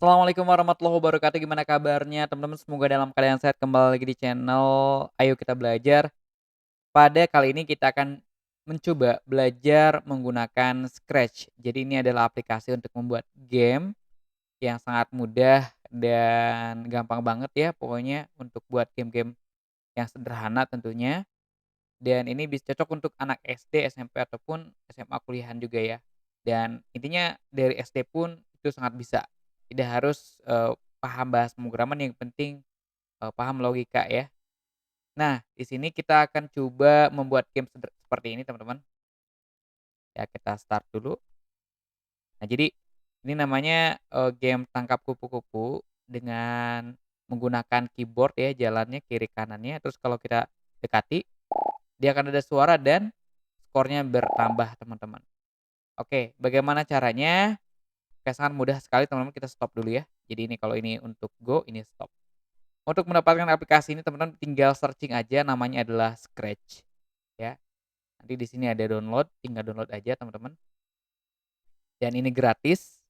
Assalamualaikum warahmatullahi wabarakatuh. Gimana kabarnya teman-teman? Semoga dalam keadaan sehat. Kembali lagi di channel Ayo Kita Belajar. Pada kali ini kita akan mencoba belajar menggunakan Scratch. Jadi ini adalah aplikasi untuk membuat game yang sangat mudah dan gampang banget ya pokoknya untuk buat game-game yang sederhana tentunya. Dan ini bisa cocok untuk anak SD, SMP ataupun SMA kuliahan juga ya. Dan intinya dari SD pun itu sangat bisa. Tidak harus, paham bahasa pemrograman, yang penting, paham logika ya. Nah, di sini kita akan coba membuat game seperti ini teman-teman. Ya kita start dulu. Nah jadi, ini namanya, game tangkap kupu-kupu dengan menggunakan keyboard ya jalannya kiri kanannya, terus kalau kita dekati, dia akan ada suara dan skornya bertambah teman-teman. Oke, bagaimana caranya? Oke, sangat mudah sekali teman-teman, kita stop dulu ya. Jadi ini kalau ini untuk go, ini stop. Untuk mendapatkan aplikasi ini teman-teman tinggal searching aja, namanya adalah Scratch ya. Nanti di sini ada download, tinggal download aja teman-teman. Dan ini gratis.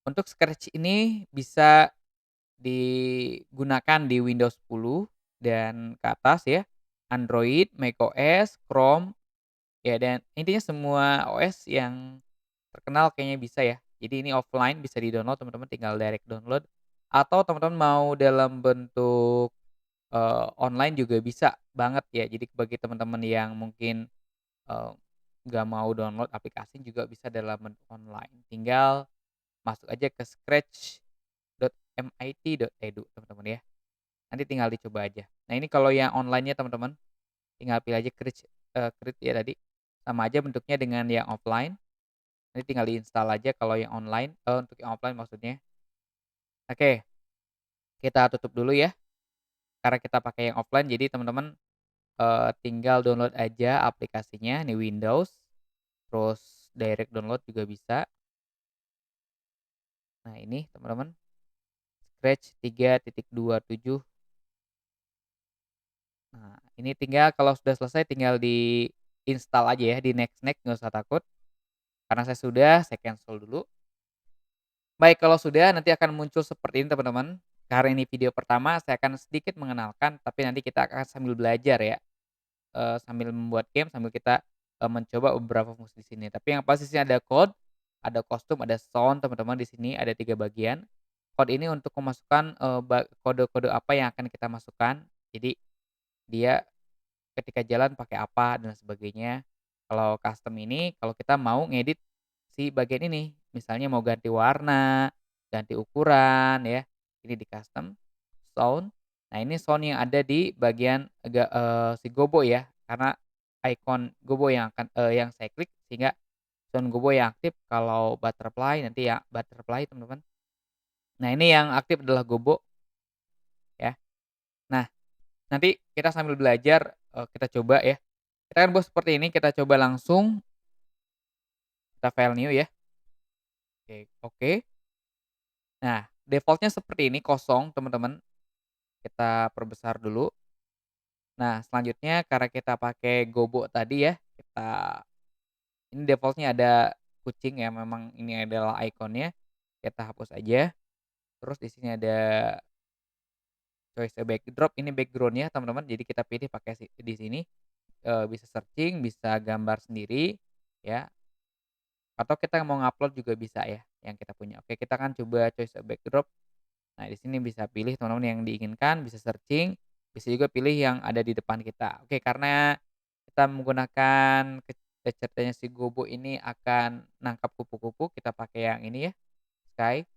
Untuk Scratch ini bisa digunakan di Windows 10 dan ke atas ya, Android, macOS, Chrome, ya dan intinya semua OS yang terkenal kayaknya bisa ya. Jadi ini offline bisa di-download teman-teman tinggal direct download, atau teman-teman mau dalam bentuk, online juga bisa banget ya. Jadi bagi teman-teman yang mungkin, eee, nggak mau download aplikasi juga bisa dalam bentuk online. Tinggal masuk aja ke scratch.mit.edu teman-teman ya. Nanti tinggal dicoba aja. Nah ini kalau yang online-nya teman-teman, tinggal pilih aja Critch ya tadi, sama aja bentuknya dengan yang offline. Nanti tinggal di-install aja kalau yang online, untuk yang offline maksudnya. Oke, kita tutup dulu ya, karena kita pakai yang offline jadi teman-teman, tinggal download aja aplikasinya di Windows, terus direct download juga bisa. Nah ini teman-teman, Scratch 3.27. Nah ini tinggal kalau sudah selesai tinggal di-install aja ya, di next-next nggak usah takut, karena saya sudah, saya cancel dulu. Baik, kalau sudah nanti akan muncul seperti ini teman-teman. Karena ini video pertama, saya akan sedikit mengenalkan, tapi nanti kita akan sambil belajar ya, sambil membuat game, sambil kita, mencoba beberapa fungsi di sini. Tapi yang pasti sih ada code, ada kostum, ada sound teman-teman di sini ada 3 bagian. Code ini untuk memasukkan, kode-kode apa yang akan kita masukkan. Jadi dia ketika jalan pakai apa dan sebagainya. Kalau custom ini, kalau kita mau ngedit si bagian ini, misalnya mau ganti warna, ganti ukuran ya, ini di custom, sound. Nah ini sound yang ada di bagian si gobo ya, karena icon gobo yang saya klik sehingga sound gobo yang aktif kalau butterfly nanti ya butterfly teman-teman. Nah ini yang aktif adalah gobo ya. Nah nanti kita sambil belajar, kita coba ya. Kita kan buat seperti ini, kita coba langsung, kita file new ya. Oke oke. Nah, default-nya seperti ini, kosong teman-teman, kita perbesar dulu. Nah, selanjutnya karena kita pakai Gobo tadi ya, ini default-nya ada kucing ya, memang ini adalah ikonnya, kita hapus aja. Terus di sini ada choice a backdrop, ini background-nya teman-teman, jadi kita pilih pakai di sini, bisa searching, bisa gambar sendiri, ya. Atau kita mau ngupload juga bisa ya, yang kita punya. Oke, kita akan coba choice a backdrop. Nah, di sini bisa pilih teman-teman yang diinginkan, bisa searching, bisa juga pilih yang ada di depan kita. Oke, karena kita menggunakan kecerdasannya si Gobo ini akan nangkap kupu-kupu, kita pakai yang ini ya, Sky.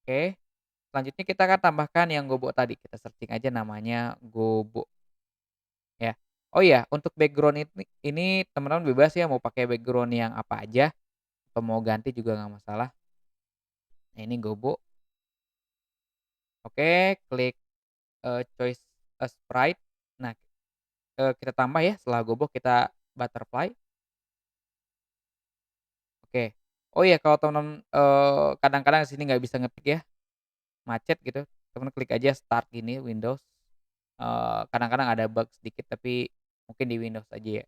Oke, selanjutnya kita akan tambahkan yang Gobo tadi, kita searching aja namanya Gobo, ya. Oh iya, untuk background ini teman-teman bebas ya mau pakai background yang apa aja, atau mau ganti juga nggak masalah. Nah, ini Gobo. Oke, klik, choice a sprite. Nah, kita tambah ya setelah Gobo kita butterfly. Oke. Oh iya kalau teman-teman, kadang-kadang di sini nggak bisa ngetik ya, macet gitu, teman klik aja start gini Windows, kadang-kadang ada bug sedikit tapi mungkin di Windows aja ya.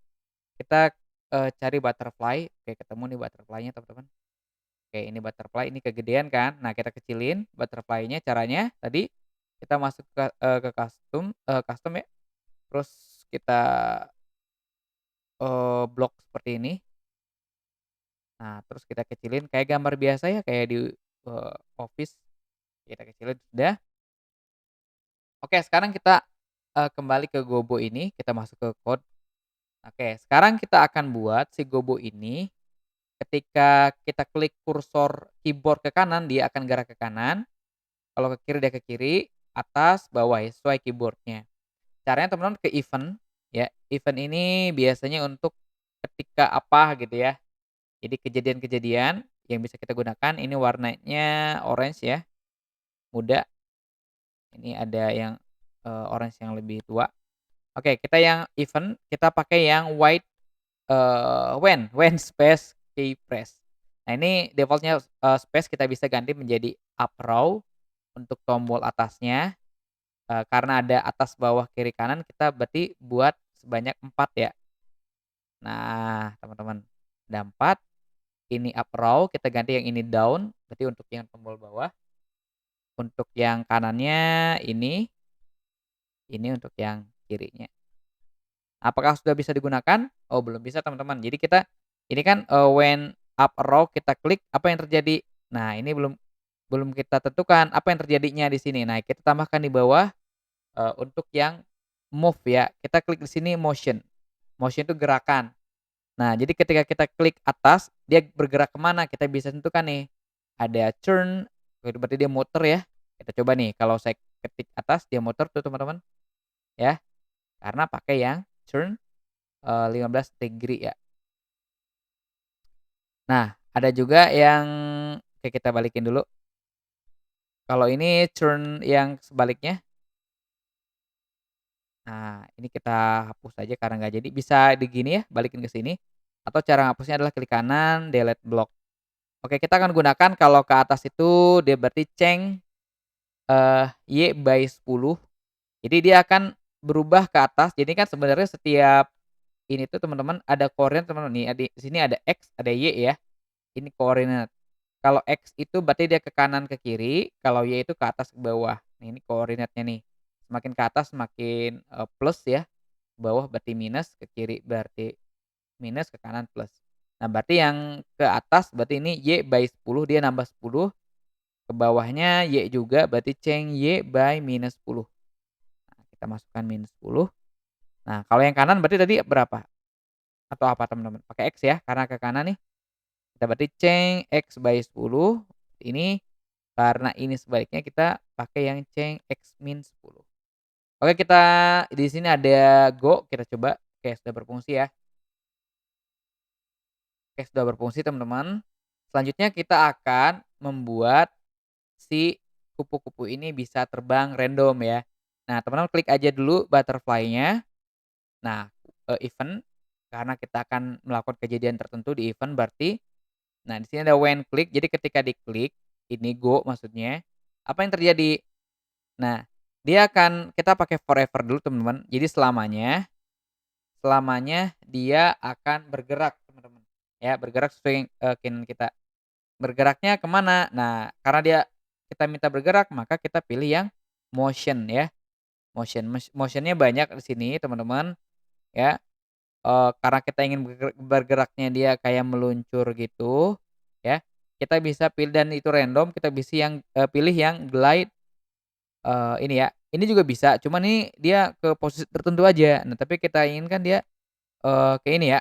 Kita, cari butterfly, oke ketemu nih butterfly-nya teman-teman. Oke, ini butterfly, ini kegedean kan. Nah, kita kecilin butterfly-nya, caranya tadi kita masuk ke custom ya, terus kita, blok seperti ini. Nah, terus kita kecilin kayak gambar biasa ya, kayak di, Office, kita kecilin, sudah. Oke, sekarang kita, kembali ke Gobo ini, kita masuk ke code. Oke, sekarang kita akan buat si Gobo ini, ketika kita klik kursor keyboard ke kanan, dia akan gerak ke kanan, kalau ke kiri dia ke kiri, atas, bawah ya, sesuai keyboard-nya. Caranya teman-teman ke event, ya, event ini biasanya untuk ketika apa gitu ya, jadi kejadian-kejadian yang bisa kita gunakan, ini warnanya orange ya, muda, ini ada yang, orange yang lebih tua. Oke, kita yang event, kita pakai yang white, when space key press. Nah, ini default-nya, space kita bisa ganti menjadi up arrow untuk tombol atasnya, karena ada atas, bawah, kiri, kanan, kita berarti buat sebanyak 4 ya. Nah, teman-teman, ada 4, ini up arrow, kita ganti yang ini down, berarti untuk yang tombol bawah, untuk yang kanannya ini untuk yang kirinya. Apakah sudah bisa digunakan? Oh, belum bisa teman-teman. Jadi kita ini kan, when up arrow kita klik, apa yang terjadi? Nah, ini belum belum kita tentukan apa yang terjadinya di sini. Nah, kita tambahkan di bawah, untuk yang move ya, kita klik di sini motion. Motion itu gerakan. Nah, jadi ketika kita klik atas, dia bergerak ke mana, kita bisa tentukan nih. Ada turn, itu berarti dia muter ya. Kita coba nih, kalau saya ketik atas, dia muter tuh teman-teman, ya. Karena pakai yang turn, 15 degree ya. Nah, ada juga yang oke, kita balikin dulu. Kalau ini turn yang sebaliknya, nah ini kita hapus aja karena nggak jadi. Bisa di gini ya, balikin ke sini, atau cara ngapusnya adalah klik kanan, delete block. Oke, kita akan gunakan kalau ke atas itu dia berarti ceng, Y/10. Jadi dia akan berubah ke atas. Jadi kan sebenarnya setiap ini tuh teman-teman ada koordinat teman-teman nih, di sini ada X, ada Y ya, ini koordinat. Kalau X itu berarti dia ke kanan ke kiri, kalau Y itu ke atas ke bawah. Nah, ini koordinatnya nih. Semakin ke atas semakin, plus ya, ke bawah berarti minus, ke kiri berarti minus, ke kanan plus. Nah, berarti yang ke atas berarti ini Y/10, dia nambah 10, ke bawahnya Y juga berarti ceng Y/-10. Nah, kita masukkan -10. Nah, kalau yang kanan berarti tadi berapa? Atau apa teman-teman? Pakai X ya, karena ke kanan nih. Kita berarti ceng X/10, ini karena ini sebaliknya kita pakai yang ceng X-10. Oke, kita di sini ada go, kita coba. Oke, sudah berfungsi ya. Oke, sudah berfungsi teman-teman. Selanjutnya kita akan membuat si kupu-kupu ini bisa terbang random ya. Nah, teman-teman klik aja dulu butterfly-nya. Nah, event, karena kita akan melakukan kejadian tertentu di event berarti, nah di sini ada when click, jadi ketika diklik, ini go maksudnya, apa yang terjadi? Nah, dia akan kita pakai forever dulu teman-teman, jadi selamanya selamanya dia akan bergerak teman-teman, ya bergerak sesuai, keinginan kita. Bergeraknya kemana? Nah, karena dia kita minta bergerak, maka kita pilih yang motion ya, motion-nya banyak di sini teman-teman, ya. Karena kita ingin bergeraknya dia kayak meluncur gitu, ya, kita bisa pilih dan itu random, kita bisa pilih yang glide, ini ya, ini juga bisa, cuman ini dia ke posisi tertentu aja. Nah, tapi kita inginkan dia, ke ini ya,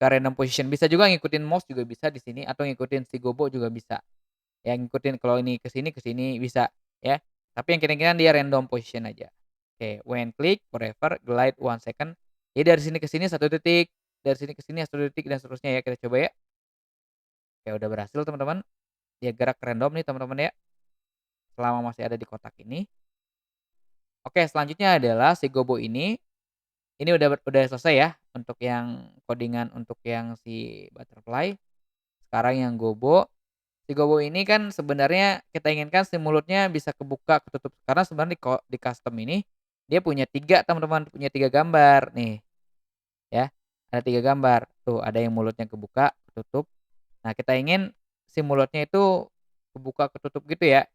ke random position. Bisa juga ngikutin mouse juga bisa di sini atau ngikutin si Gobo juga bisa. Ya ngikutin kalau ini ke sini bisa, ya. Tapi yang kira-kira dia random position aja. Oke, when click, forever, glide 1 second. Jadi dari sini ke sini 1 detik, dari sini ke sini 1 detik dan seterusnya ya, kita coba ya. Oke, udah berhasil teman-teman, dia gerak random nih teman-teman ya, selama masih ada di kotak ini. Oke, selanjutnya adalah si Gobo ini udah selesai ya untuk yang codingan untuk yang si butterfly. Sekarang yang Gobo. Si Gobo ini kan sebenarnya kita inginkan si mulutnya bisa kebuka, ketutup, karena sebenarnya di custom ini dia punya 3 teman-teman, punya 3 gambar nih ya, ada 3 gambar. Tuh ada yang mulutnya kebuka, ketutup. Nah kita ingin si mulutnya itu kebuka ketutup gitu ya.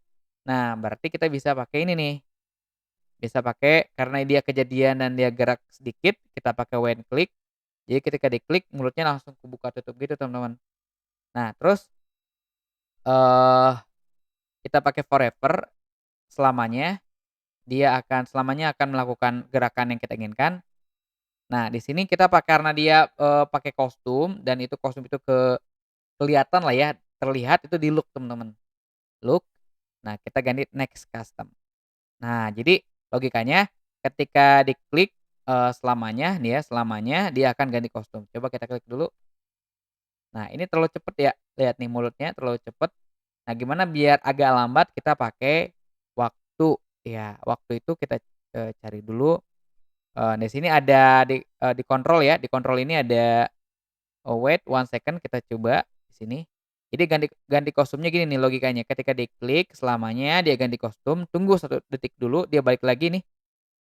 Nah, berarti kita bisa pakai ini nih, bisa pakai karena dia kejadian dan dia gerak sedikit, kita pakai when click. Jadi ketika diklik mulutnya langsung kebuka tutup gitu, teman-teman. Nah, terus, eee, kita pakai forever selamanya, selamanya akan melakukan gerakan yang kita inginkan. Nah, di sini kita karena dia, pakai kostum dan itu kostum itu kelihatan lah ya, terlihat itu di look, teman-teman. Look, nah kita ganti next custom. Nah, jadi logikanya ketika diklik, selamanya nih ya, selamanya dia akan ganti kostum. Coba kita klik dulu. Nah, ini terlalu cepet ya, lihat nih mulutnya terlalu cepet. Nah, gimana biar agak lambat kita pakai waktu, ya. Waktu itu kita, cari dulu, di sini ada di kontrol ya, di kontrol ini ada, wait 1 second kita coba di sini. Jadi ganti ganti kostumnya gini nih logikanya, ketika diklik selamanya dia ganti kostum, tunggu 1 detik dulu dia balik lagi nih.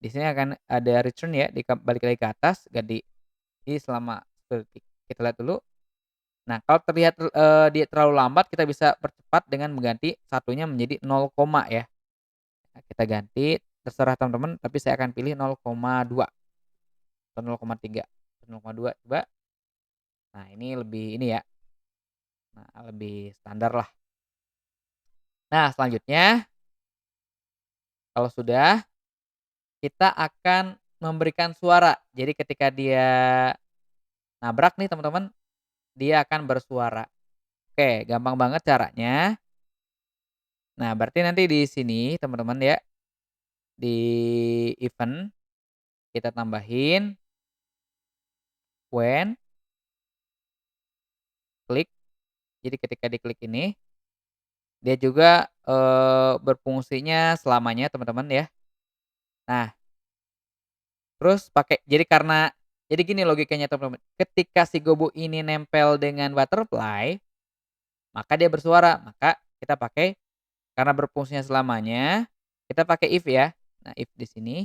Di sini akan ada return ya, balik lagi ke atas, ganti. Jadi selama 1 detik. Kita lihat dulu. Nah, kalau terlihat, dia terlalu lambat, kita bisa percepat dengan mengganti satunya menjadi 0, ya. Nah, kita ganti, terserah teman-teman, tapi saya akan pilih 0,2 atau 0,3 atau 0,2 coba. Nah, ini lebih ini ya, nah lebih standar lah. Nah, selanjutnya kalau sudah, kita akan memberikan suara. Jadi ketika dia nabrak nih teman-teman, dia akan bersuara. Oke, gampang banget caranya. Nah, berarti nanti di sini teman-teman ya, di event kita tambahin when klik. Jadi ketika diklik ini, dia juga, berfungsinya selamanya teman-teman ya. Nah, terus jadi gini logikanya teman-teman, ketika si Gobo ini nempel dengan butterfly, maka dia bersuara. Maka kita pakai karena berfungsinya selamanya, kita pakai if ya. Nah, if di sini.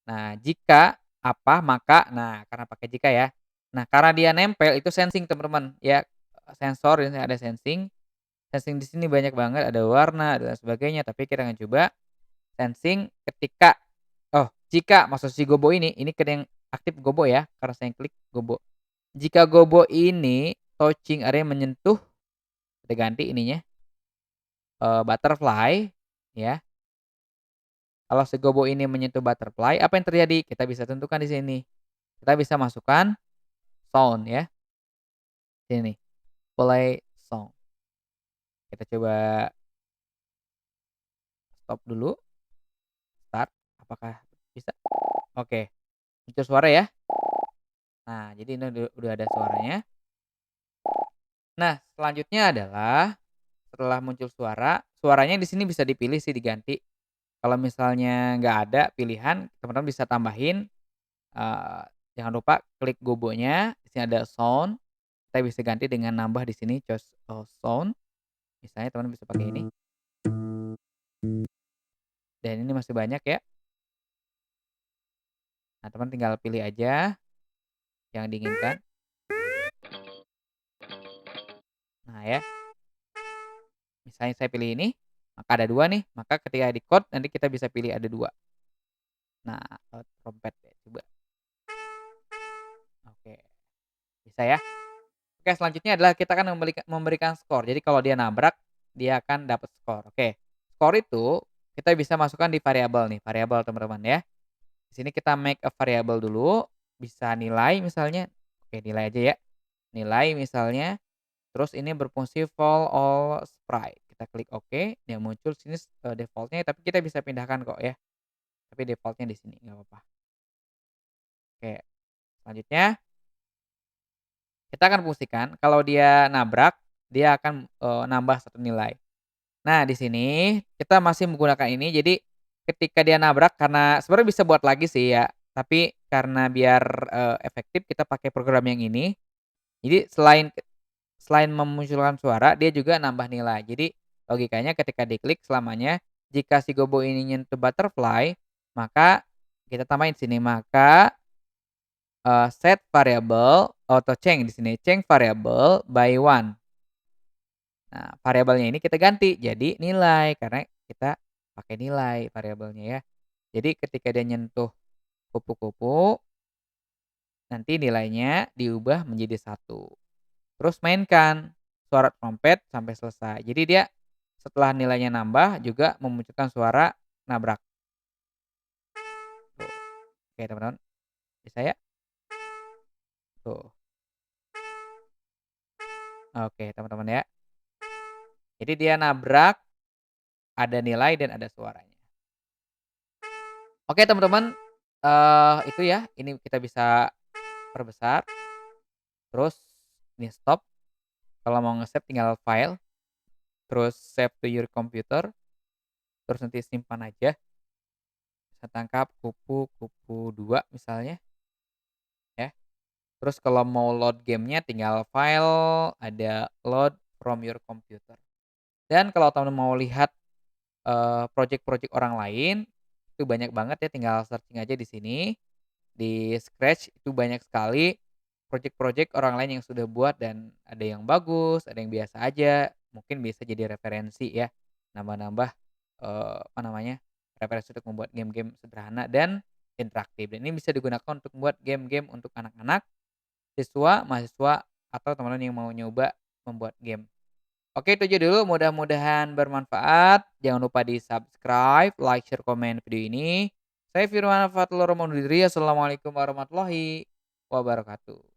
Nah, jika apa, maka nah karena pakai jika ya. Nah, karena dia nempel itu sensing teman-teman ya, sensor ini ada sensing. Sensing di sini banyak banget, ada warna dan sebagainya, tapi kita akan coba sensing ketika jika maksud si Gobo ini kan yang aktif Gobo ya, karena saya yang klik Gobo. Jika Gobo ini touching area menyentuh, kita ganti ininya, butterfly ya. Kalau si Gobo ini menyentuh butterfly, apa yang terjadi? Kita bisa tentukan di sini. Kita bisa masukkan sound ya, sini, play song. Kita coba stop dulu, start, apakah bisa? Oke, muncul suara ya. Nah, jadi ini udah ada suaranya. Nah, selanjutnya adalah setelah muncul suara, suaranya di sini bisa dipilih sih diganti. Kalau misalnya nggak ada pilihan, teman-teman bisa tambahin, eee, jangan lupa klik gobonya, di sini ada sound, kita bisa ganti dengan nambah di sini choose, sound, misalnya teman bisa pakai ini, dan ini masih banyak ya. Nah, teman tinggal pilih aja yang diinginkan. Nah ya, misalnya saya pilih ini, maka ada 2 nih, maka ketika di-code nanti kita bisa pilih ada 2. Nah, trompet ya, coba. Oke, bisa ya. Oke, selanjutnya adalah kita akan memberikan skor. Jadi kalau dia nabrak, dia akan dapat skor. Oke, skor itu kita bisa masukkan di variabel nih, variabel teman-teman ya. Di sini kita make a variable dulu, bisa nilai misalnya. Oke, nilai aja ya. Nilai misalnya, terus ini berfungsi for all sprite. Kita klik oke, dia muncul sini default-nya tapi kita bisa pindahkan kok ya. Tapi default-nya di sini nggak apa-apa. Oke, selanjutnya kita akan fungsikan kalau dia nabrak, dia akan, nambah 1 nilai. Nah, di sini kita masih menggunakan ini, jadi ketika dia nabrak karena sebenarnya bisa buat lagi sih ya, tapi karena biar, efektif kita pakai program yang ini. Jadi selain memunculkan suara, dia juga nambah nilai. Jadi logikanya ketika diklik selamanya, jika si Gobo ini nyentuh butterfly, maka kita tambahin sini, maka, set variable auto change di sini, change variable by 1. Nah, variabelnya ini kita ganti jadi nilai, karena kita pakai nilai variabelnya ya. Jadi ketika dia nyentuh kupu-kupu, nanti nilainya diubah menjadi satu. Terus mainkan suara trompet sampai selesai. Jadi dia setelah nilainya nambah juga memunculkan suara nabrak, tuh. Oke teman-teman, bisa ya? Tuh. Oke teman-teman ya. Jadi dia nabrak, ada nilai dan ada suaranya. Oke teman-teman, itu ya, ini kita bisa perbesar, terus ini stop, kalau mau nge-save tinggal file, terus save to your computer, terus nanti simpan aja, saya tangkap kupu-kupu 2 misalnya ya. Terus kalau mau load gamenya tinggal file, ada load from your computer. Dan kalau teman mau lihat, project-project orang lain, itu banyak banget ya, tinggal searching aja di sini. Di Scratch itu banyak sekali project-project orang lain yang sudah buat dan ada yang bagus, ada yang biasa aja, mungkin bisa jadi referensi ya, nambah-nambah, apa namanya, referensi untuk membuat game-game sederhana dan interaktif, dan ini bisa digunakan untuk membuat game-game untuk anak-anak, siswa, mahasiswa, atau teman-teman yang mau nyoba membuat game. Oke, itu aja dulu, mudah-mudahan bermanfaat. Jangan lupa di-subscribe, like, share, komen video ini. Saya Firman Fatul Romanudiri. Assalamualaikum warahmatullahi wabarakatuh.